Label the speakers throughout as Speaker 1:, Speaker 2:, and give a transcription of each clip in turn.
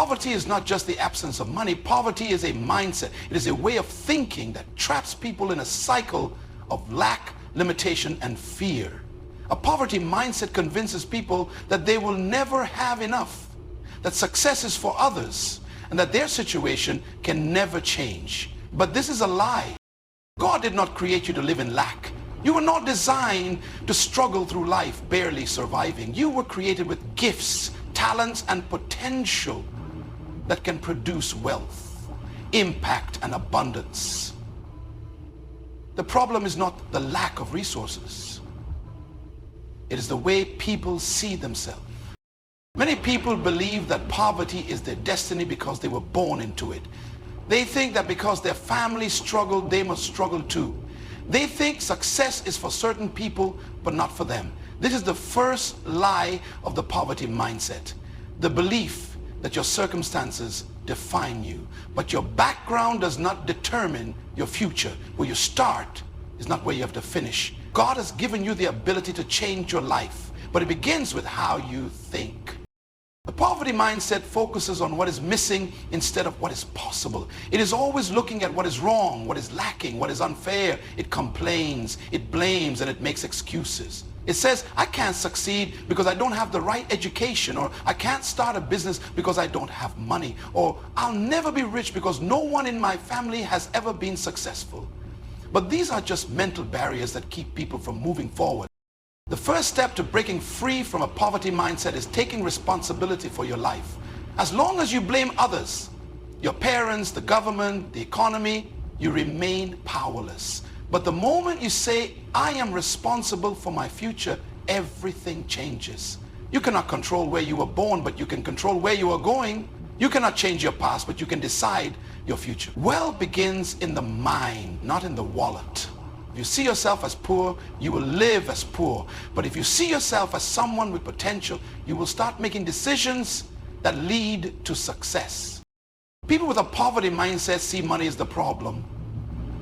Speaker 1: Poverty is not just the absence of money. Poverty is a mindset. It is a way of thinking that traps people in a cycle of lack, limitation, and fear. A poverty mindset convinces people that they will never have enough, that success is for others, and that their situation can never change. But this is a lie. God did not create you to live in lack. You were not designed to struggle through life barely surviving. You were created with gifts, talents, and potential that can produce wealth, impact, and abundance. The problem is not the lack of resources. It is the way people see themselves. Many people believe that poverty is their destiny because they were born into it. They think that because their family struggled, they must struggle too. They think success is for certain people, but not for them. This is the first lie of the poverty mindset. The belief that your circumstances define you, but your background does not determine your future. Where you start is not where you have to finish. God has given you the ability to change your life, but it begins with how you think. The poverty mindset focuses on what is missing instead of what is possible. It is always looking at what is wrong, what is lacking, what is unfair. It complains, it blames, and it makes excuses. It says, I can't succeed because I don't have the right education, or I can't start a business because I don't have money, or I'll never be rich because no one in my family has ever been successful. But these are just mental barriers that keep people from moving forward. The first step to breaking free from a poverty mindset is taking responsibility for your life. As long as you blame others, your parents, the government, the economy, you remain powerless. But the moment you say, I am responsible for my future, everything changes. You cannot control where you were born, but you can control where you are going. You cannot change your past, but you can decide your future. Wealth begins in the mind, not in the wallet. If you see yourself as poor, you will live as poor. But if you see yourself as someone with potential, you will start making decisions that lead to success. People with a poverty mindset see money as the problem.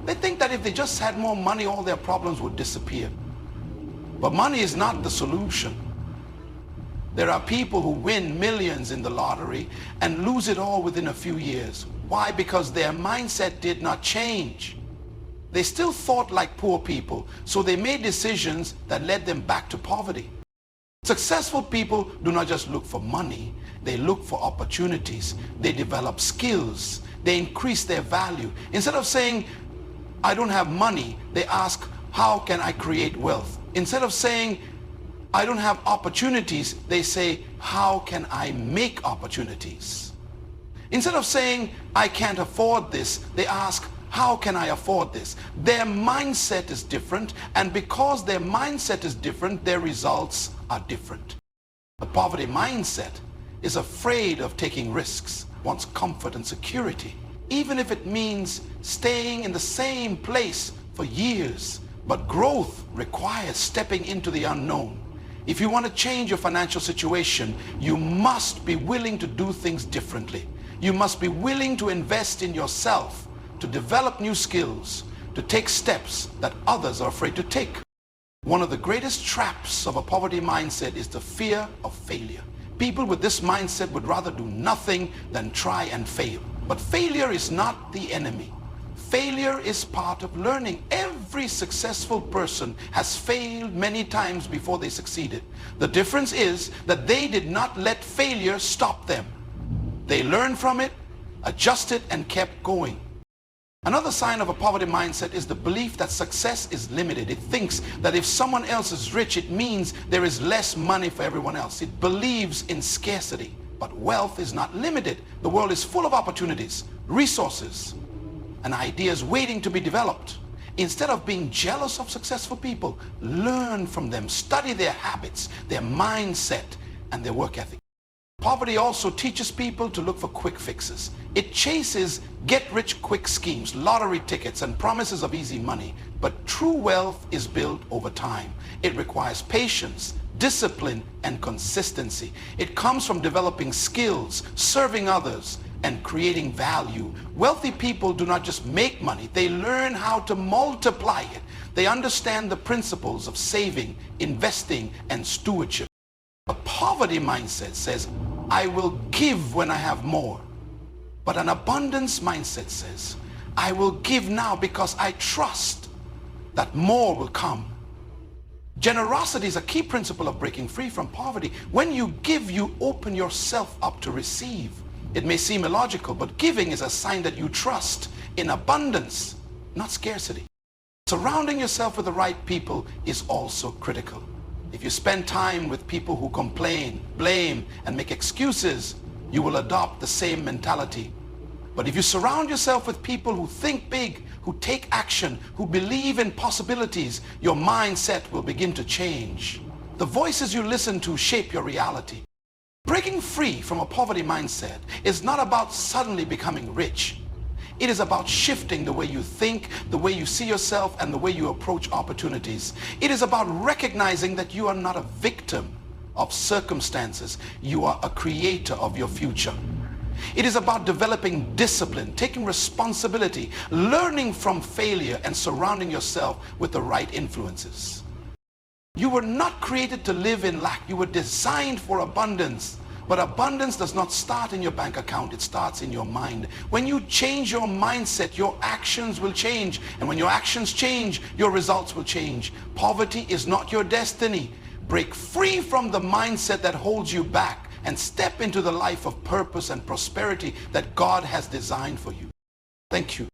Speaker 1: They think that if they just had more money, all their problems would disappear. But money is not the solution. There are people who win millions in the lottery and lose it all within a few years. Why? Because their mindset did not change. They still thought like poor people, so they made decisions that led them back to poverty. Successful people do not just look for money, they look for opportunities. They develop skills, they increase their value. Instead of saying, I don't have money, they ask, how can I create wealth? Instead of saying, I don't have opportunities, they say, how can I make opportunities? Instead of saying, I can't afford this, they ask, how can I afford this? Their mindset is different, and because their mindset is different, their results are different. The poverty mindset is afraid of taking risks, wants comfort and security, even if it means staying in the same place for years. But growth requires stepping into the unknown. If you want to change your financial situation, you must be willing to do things differently. You must be willing to invest in yourself, to develop new skills, to take steps that others are afraid to take. One of the greatest traps of a poverty mindset is the fear of failure. People with this mindset would rather do nothing than try and fail. But failure is not the enemy. Failure is part of learning. Every successful person has failed many times before they succeeded. The difference is that they did not let failure stop them. They learned from it, adjusted, and kept going. Another sign of a poverty mindset is the belief that success is limited. It thinks that if someone else is rich, it means there is less money for everyone else. It believes in scarcity. But wealth is not limited. The world is full of opportunities, resources, and ideas waiting to be developed. Instead of being jealous of successful people, learn from them, study their habits, their mindset, and their work ethic. Poverty also teaches people to look for quick fixes. It chases get-rich-quick schemes, lottery tickets, and promises of easy money. But true wealth is built over time. It requires patience, discipline, and consistency. It comes from developing skills, serving others, and creating value. Wealthy people do not just make money, they learn how to multiply it. They understand the principles of saving, investing, and stewardship. A poverty mindset says, I will give when I have more. But an abundance mindset says, I will give now because I trust that more will come. Generosity is a key principle of breaking free from poverty. When you give, you open yourself up to receive. It may seem illogical, but giving is a sign that you trust in abundance, not scarcity. Surrounding yourself with the right people is also critical. If you spend time with people who complain, blame, and make excuses, you will adopt the same mentality. But if you surround yourself with people who think big, who take action, who believe in possibilities, your mindset will begin to change. The voices you listen to shape your reality. Breaking free from a poverty mindset is not about suddenly becoming rich. It is about shifting the way you think, the way you see yourself, and the way you approach opportunities. It is about recognizing that you are not a victim of circumstances. You are a creator of your future. It is about developing discipline, taking responsibility, learning from failure, and surrounding yourself with the right influences. You were not created to live in lack. You were designed for abundance. But abundance does not start in your bank account. It starts in your mind. When you change your mindset, your actions will change. And when your actions change, your results will change. Poverty is not your destiny. Break free from the mindset that holds you back and step into the life of purpose and prosperity that God has designed for you. Thank you.